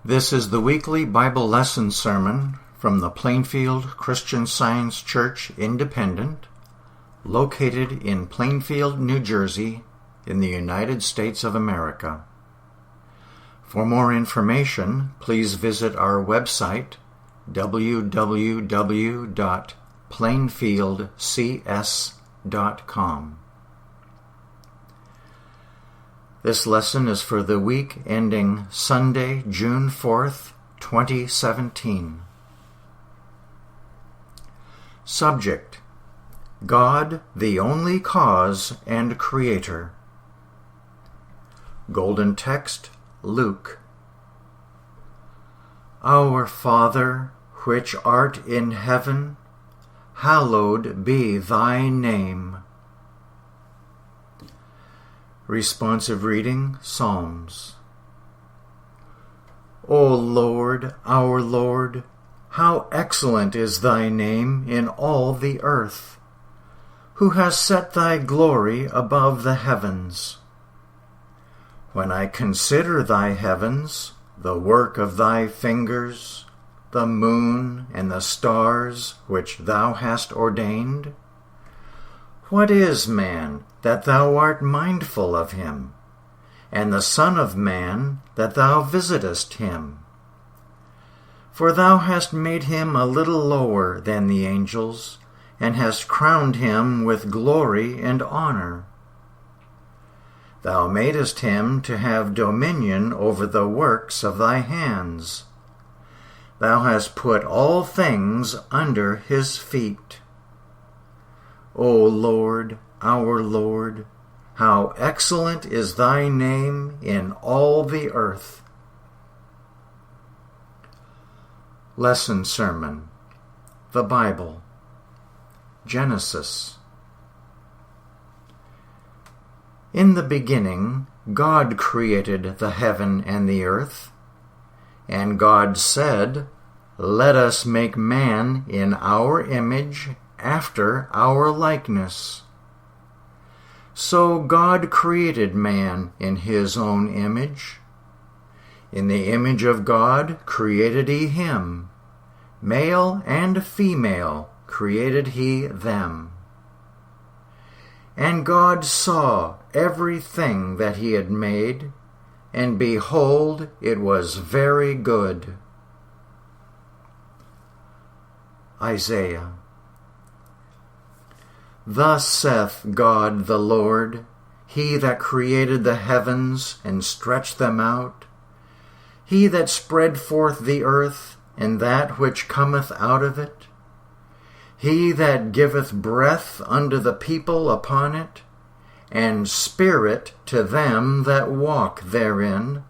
This is the weekly Bible lesson sermon from the Plainfield Christian Science Church Independent, located in Plainfield, New Jersey, in the United States of America. For more information, please visit our website, www.plainfieldcs.com. This lesson is for the week ending Sunday, June 4th, 2017. Subject: God, the only cause and creator. Golden text, Luke. Our Father, which art in heaven, hallowed be thy name. Responsive reading, Psalms. O Lord, our Lord, how excellent is thy name in all the earth, who has set thy glory above the heavens. When I consider thy heavens, the work of thy fingers, the moon and the stars which thou hast ordained, what is man that thou art mindful of him, and the Son of Man that thou visitest him? For thou hast made him a little lower than the angels, and hast crowned him with glory and honor. Thou madest him to have dominion over the works of thy hands. Thou hast put all things under his feet. O Lord, our Lord, how excellent is thy name in all the earth. Lesson Sermon. The Bible. Genesis. In the beginning, God created the heaven and the earth. And God said, "Let us make man in our image, after our likeness." So God created man in his own image. In the image of God created he him. Male and female created he them. And God saw everything that he had made, and behold, it was very good. Isaiah. Thus saith God the Lord, He that created the heavens and stretched them out, He that spread forth the earth and that which cometh out of it, He that giveth breath unto the people upon it, and spirit to them that walk therein.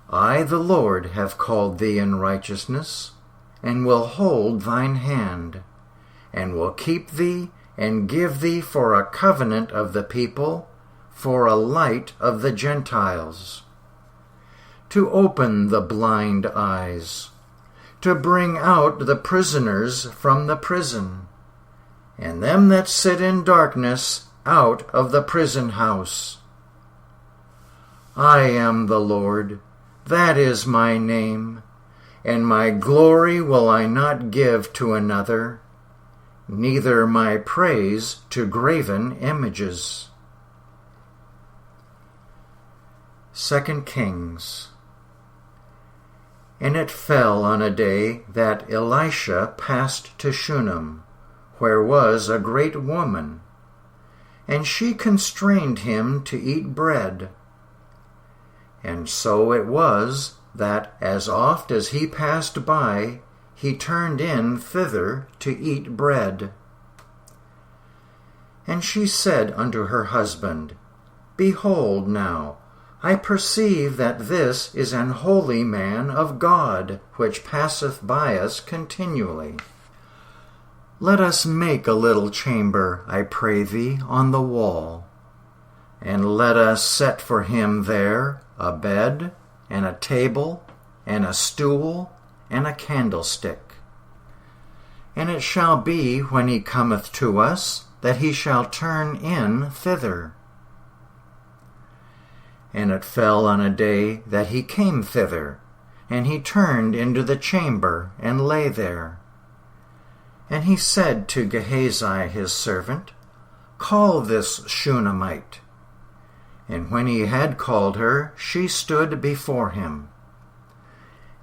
I, the Lord, have called thee in righteousness, and will hold thine hand, and will keep thee, and give thee for a covenant of the people, for a light of the Gentiles, to open the blind eyes, to bring out the prisoners from the prison, and them that sit in darkness out of the prison house. I am the Lord, that is my name, and my glory will I not give to another, neither my praise to graven images. 2 Kings. And it fell on a day that Elisha passed to Shunem, where was a great woman, and she constrained him to eat bread. And so it was that as oft as he passed by, he turned in thither to eat bread. And she said unto her husband, Behold now, I perceive that this is an holy man of God, which passeth by us continually. Let us make a little chamber, I pray thee, on the wall, and let us set for him there a bed, and a table, and a stool, and a candlestick. And it shall be, when he cometh to us, that he shall turn in thither. And it fell on a day that he came thither, and he turned into the chamber, and lay there. And he said to Gehazi his servant, Call this Shunammite. And when he had called her, she stood before him.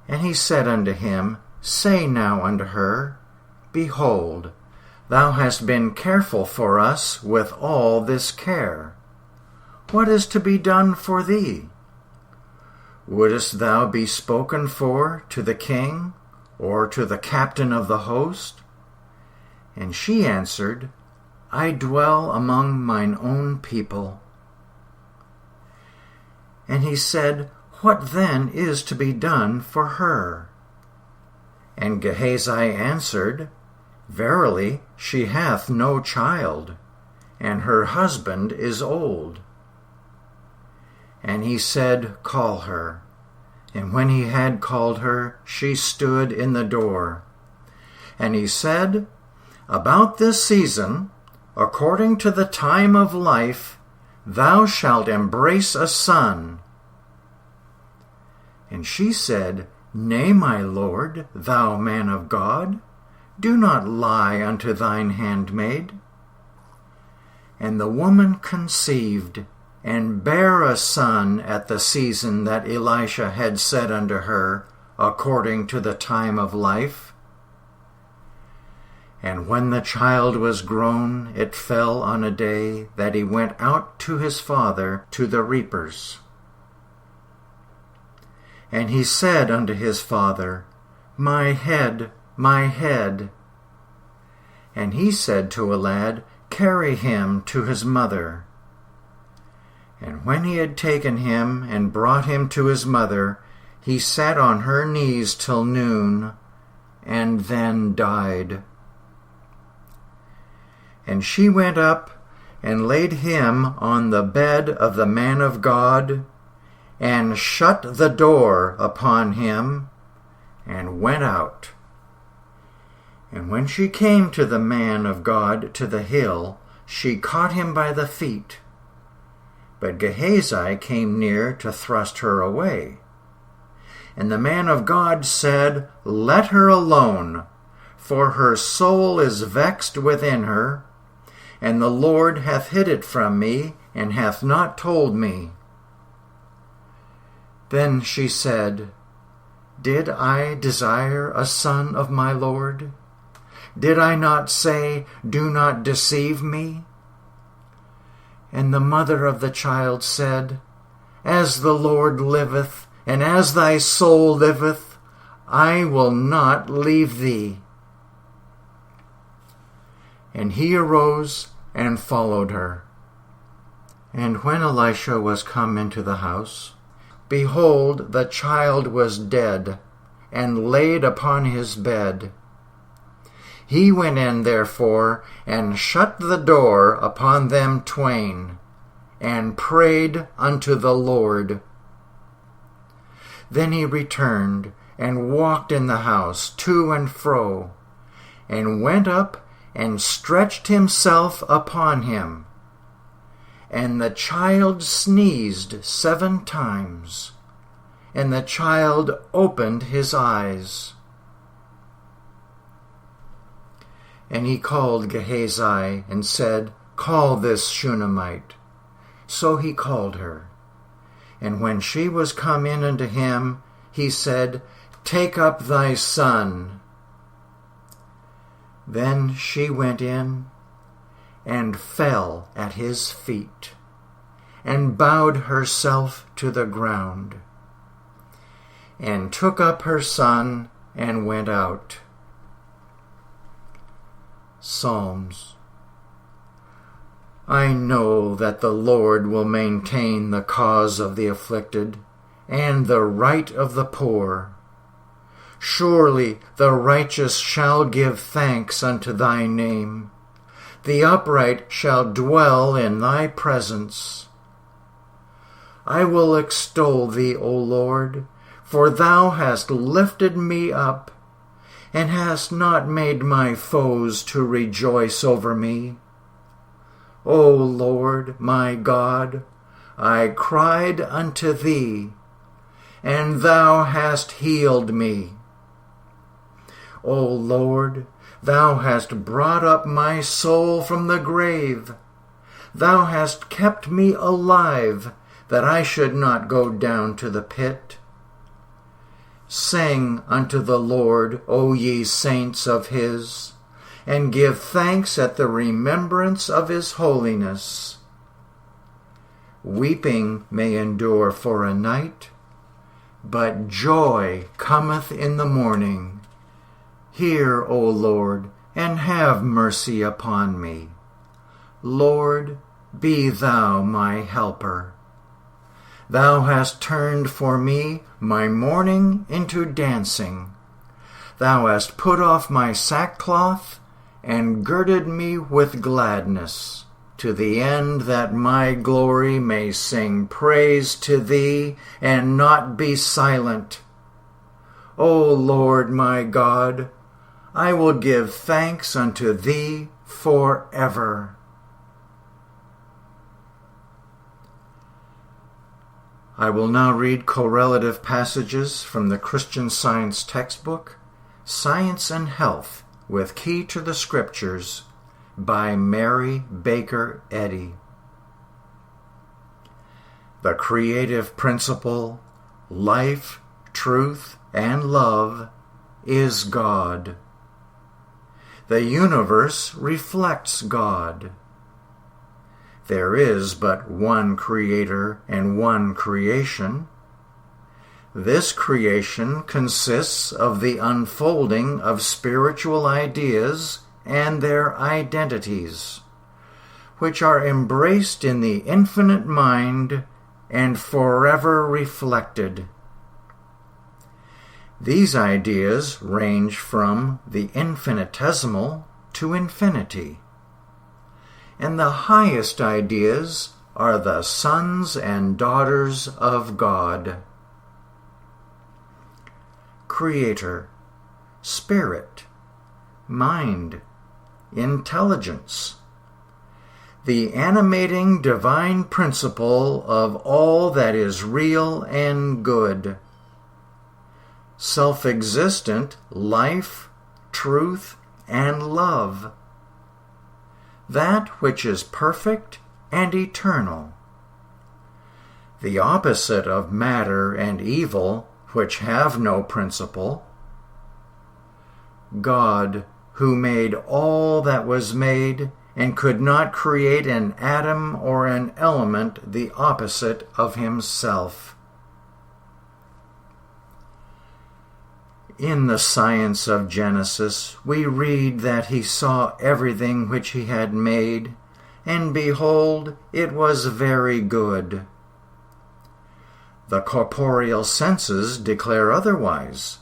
And he said unto him, Say now unto her, Behold, thou hast been careful for us with all this care. What is to be done for thee? Wouldest thou be spoken for to the king, or to the captain of the host? And she answered, I dwell among mine own people. And he said, What then is to be done for her? And Gehazi answered, Verily, she hath no child, and her husband is old. And he said, Call her. And when he had called her, she stood in the door. And he said, About this season, according to the time of life, thou shalt embrace a son. And she said, Nay, my lord, thou man of God, do not lie unto thine handmaid. And the woman conceived, and bare a son at the season that Elisha had said unto her, according to the time of life. And when the child was grown, it fell on a day that he went out to his father to the reapers. And he said unto his father, My head, my head. And he said to a lad, Carry him to his mother. And when he had taken him and brought him to his mother, he sat on her knees till noon, and then died. And she went up and laid him on the bed of the man of God, and shut the door upon him, and went out. And when she came to the man of God to the hill, she caught him by the feet. But Gehazi came near to thrust her away. And the man of God said, Let her alone, for her soul is vexed within her, and the Lord hath hid it from me, and hath not told me. Then she said, Did I desire a son of my Lord? Did I not say, Do not deceive me? And the mother of the child said, As the Lord liveth, and as thy soul liveth, I will not leave thee. And he arose and followed her. And when Elisha was come into the house, behold, the child was dead, and laid upon his bed. He went in therefore, and shut the door upon them twain, and prayed unto the Lord. Then he returned, and walked in the house to and fro, and went up, and stretched himself upon him. And the child sneezed 7 times, and the child opened his eyes. And he called Gehazi, and said, Call this Shunammite. So he called her. And when she was come in unto him, he said, Take up thy son. Then she went in, and fell at his feet, and bowed herself to the ground, and took up her son, and went out. Psalms. I know that the Lord will maintain the cause of the afflicted, and the right of the poor. Surely the righteous shall give thanks unto thy name. The upright shall dwell in thy presence. I will extol thee, O Lord, for thou hast lifted me up, and hast not made my foes to rejoice over me. O Lord, my God, I cried unto thee, and thou hast healed me. O Lord, thou hast brought up my soul from the grave. Thou hast kept me alive, that I should not go down to the pit. Sing unto the Lord, O ye saints of his, and give thanks at the remembrance of his holiness. Weeping may endure for a night, but joy cometh in the morning. Hear, O Lord, and have mercy upon me. Lord, be thou my helper. Thou hast turned for me my mourning into dancing. Thou hast put off my sackcloth and girded me with gladness, to the end that my glory may sing praise to thee and not be silent. O Lord my God, I will give thanks unto thee forever. I will now read correlative passages from the Christian Science textbook, Science and Health with Key to the Scriptures, by Mary Baker Eddy. The creative principle, life, truth, and love is God. The universe reflects God. There is but one Creator and one creation. This creation consists of the unfolding of spiritual ideas and their identities, which are embraced in the infinite mind and forever reflected. These ideas range from the infinitesimal to infinity, and the highest ideas are the sons and daughters of God. Creator, spirit, mind, intelligence, the animating divine principle of all that is real and good, self-existent life, truth, and love, that which is perfect and eternal, the opposite of matter and evil, which have no principle, God, who made all that was made and could not create an atom or an element the opposite of himself. In the science of Genesis, we read that he saw everything which he had made, and behold, it was very good. The corporeal senses declare otherwise.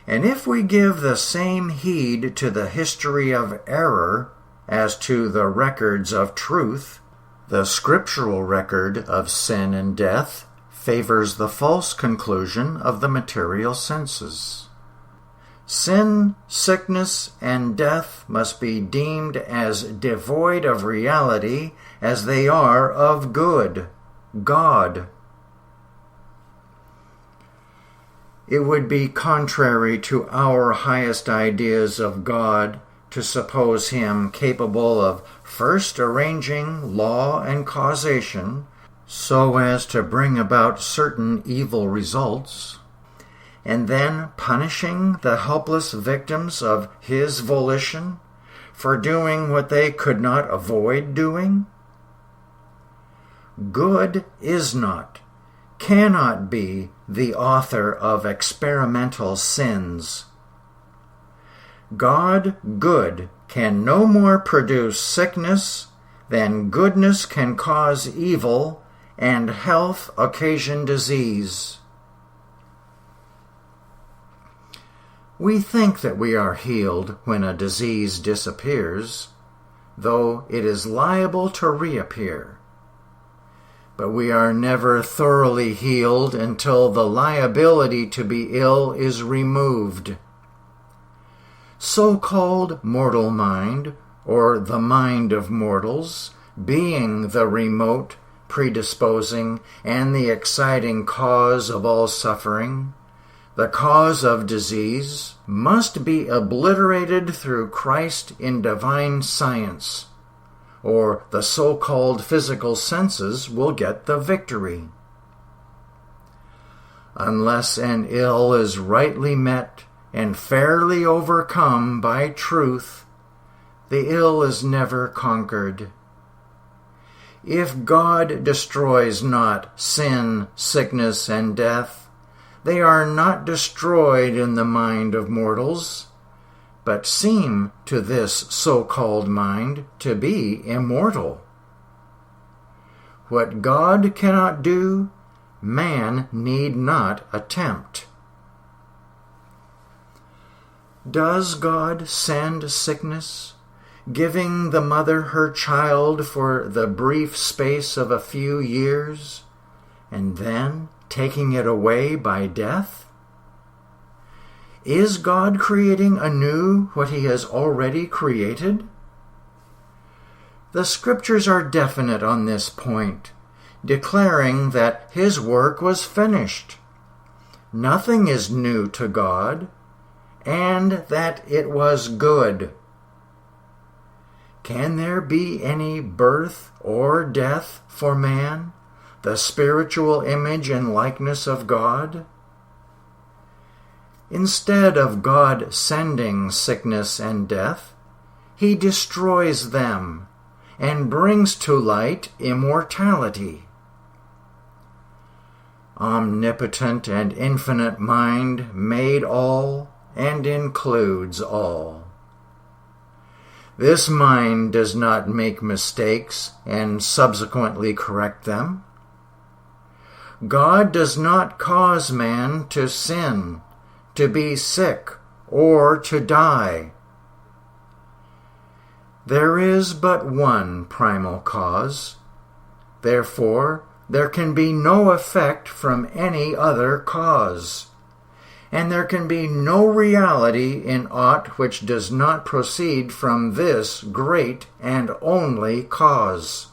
And if we give the same heed to the history of error as to the records of truth, the scriptural record of sin and death favors the false conclusion of the material senses. Sin, sickness, and death must be deemed as devoid of reality as they are of good, God. It would be contrary to our highest ideas of God to suppose him capable of first arranging law and causation so as to bring about certain evil results, and then punishing the helpless victims of his volition for doing what they could not avoid doing. Good is not, cannot be the author of experimental sins. God, good, can no more produce sickness than goodness can cause evil and health occasion disease. We think that we are healed when a disease disappears, though it is liable to reappear. But we are never thoroughly healed until the liability to be ill is removed. So-called mortal mind, or the mind of mortals, being the remote, predisposing, and the exciting cause of all suffering, the cause of disease, must be obliterated through Christ in divine science, or the so-called physical senses will get the victory. Unless an ill is rightly met and fairly overcome by truth, the ill is never conquered. If God destroys not sin, sickness, and death, they are not destroyed in the mind of mortals, but seem to this so-called mind to be immortal. What God cannot do, man need not attempt. Does God send sickness, giving the mother her child for the brief space of a few years, and then taking it away by death? Is God creating anew what he has already created? The Scriptures are definite on this point, declaring that his work was finished. Nothing is new to God, and that it was good. Can there be any birth or death for man, the spiritual image and likeness of God? Instead of God sending sickness and death, he destroys them and brings to light immortality. Omnipotent and infinite mind made all and includes all. This mind does not make mistakes and subsequently correct them. God does not cause man to sin, to be sick, or to die. There is but one primal cause. Therefore, there can be no effect from any other cause, and there can be no reality in aught which does not proceed from this great and only cause.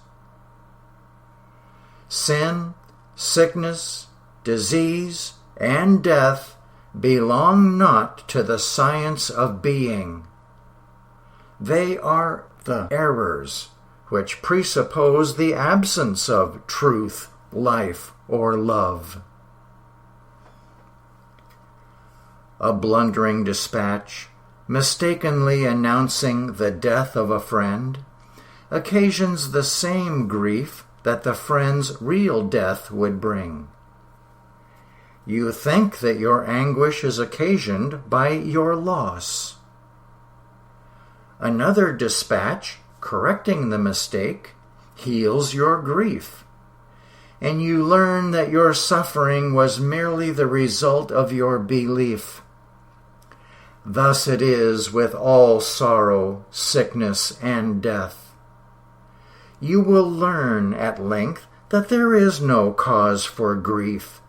Sin, sickness, disease, and death belong not to the science of being. They are the errors which presuppose the absence of truth, life, or love. A blundering dispatch, mistakenly announcing the death of a friend, occasions the same grief that the friend's real death would bring. You think that your anguish is occasioned by your loss. Another dispatch, correcting the mistake, heals your grief, and you learn that your suffering was merely the result of your belief. Thus it is with all sorrow, sickness, and death. You will learn at length that there is no cause for grief,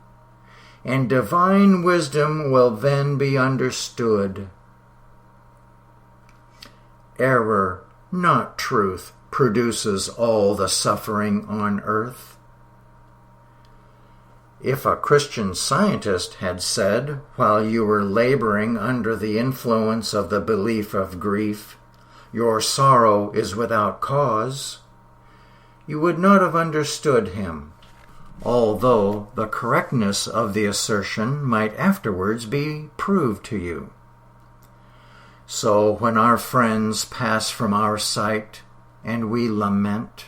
and divine wisdom will then be understood. Error, not truth, produces all the suffering on earth. If a Christian Scientist had said, while you were laboring under the influence of the belief of grief, your sorrow is without cause, you would not have understood him, although the correctness of the assertion might afterwards be proved to you. So when our friends pass from our sight and we lament,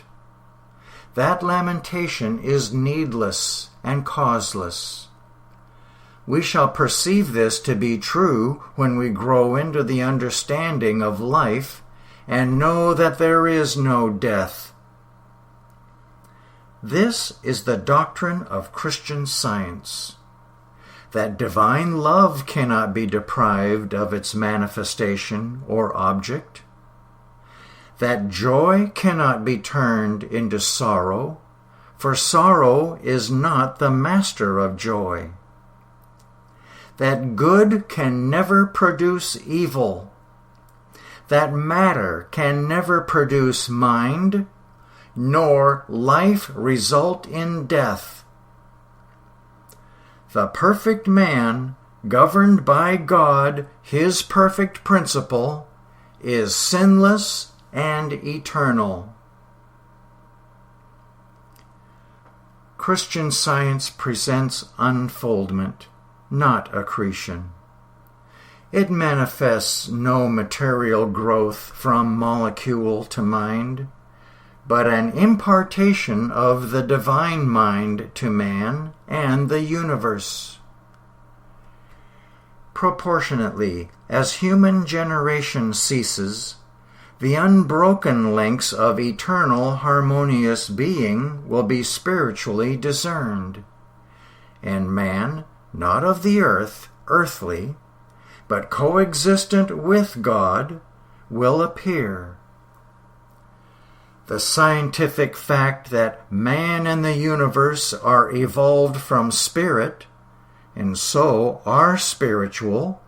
that lamentation is needless and causeless. We shall perceive this to be true when we grow into the understanding of life and know that there is no death. This is the doctrine of Christian Science, that divine love cannot be deprived of its manifestation or object, that joy cannot be turned into sorrow, for sorrow is not the master of joy, that good can never produce evil, that matter can never produce mind, nor life result in death. The perfect man, governed by God, his perfect principle, is sinless and eternal. Christian Science presents unfoldment, not accretion. It manifests no material growth from molecule to mind, but an impartation of the divine mind to man and the universe. Proportionately, as human generation ceases, the unbroken links of eternal harmonious being will be spiritually discerned, and man, not of the earth, earthly, but coexistent with God, will appear. The scientific fact that man and the universe are evolved from spirit, and so are spiritual,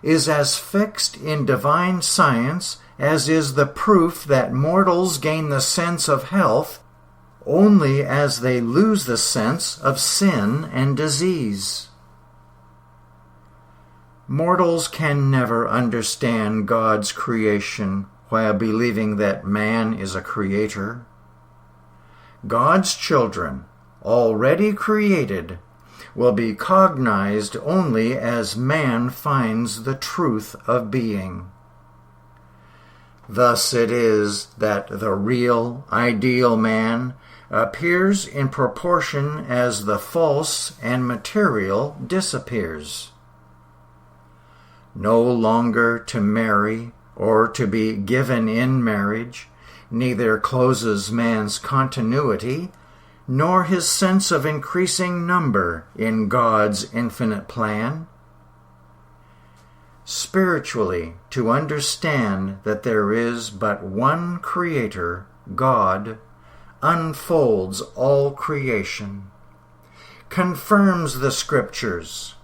is as fixed in divine science as is the proof that mortals gain the sense of health only as they lose the sense of sin and disease. Mortals can never understand God's creation while believing that man is a creator. God's children, already created, will be cognized only as man finds the truth of being. Thus it is that the real, ideal man appears in proportion as the false and material disappears. No longer to marry or to be given in marriage neither closes man's continuity nor his sense of increasing number in God's infinite plan. Spiritually, to understand that there is but one Creator, God, unfolds all creation, confirms the Scriptures,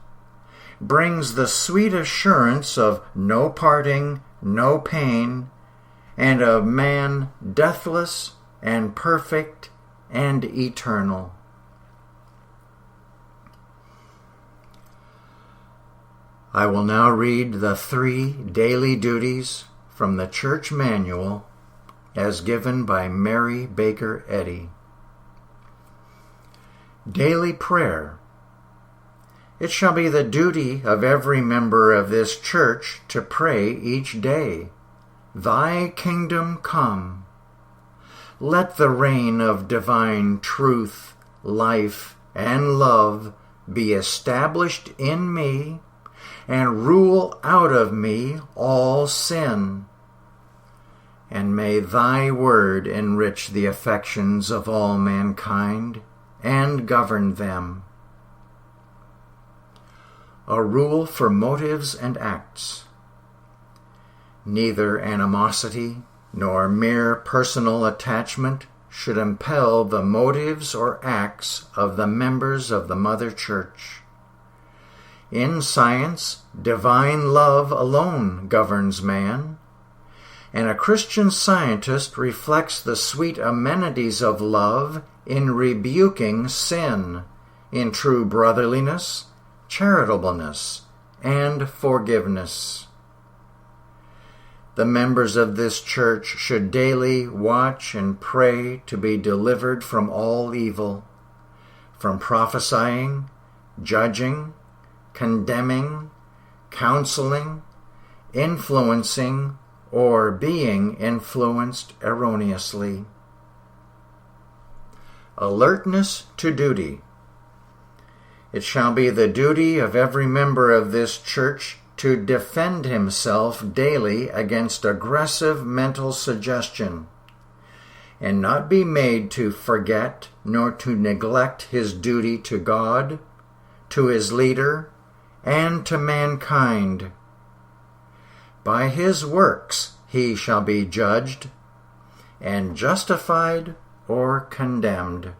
brings the sweet assurance of no parting, no pain, and of man deathless and perfect and eternal. I will now read the 3 daily duties from the Church Manual as given by Mary Baker Eddy. Daily Prayer. It shall be the duty of every member of this church to pray each day, Thy kingdom come. Let the reign of divine truth, life, and love be established in me and rule out of me all sin. And may Thy word enrich the affections of all mankind and govern them. A rule for motives and acts. Neither animosity nor mere personal attachment should impel the motives or acts of the members of the Mother Church. In science, divine love alone governs man, and a Christian Scientist reflects the sweet amenities of love in rebuking sin, in true brotherliness, charitableness, and forgiveness. The members of this church should daily watch and pray to be delivered from all evil, from prophesying, judging, condemning, counseling, influencing, or being influenced erroneously. Alertness to duty. It shall be the duty of every member of this church to defend himself daily against aggressive mental suggestion, and not be made to forget nor to neglect his duty to God, to his leader, and to mankind. By his works he shall be judged, and justified or condemned.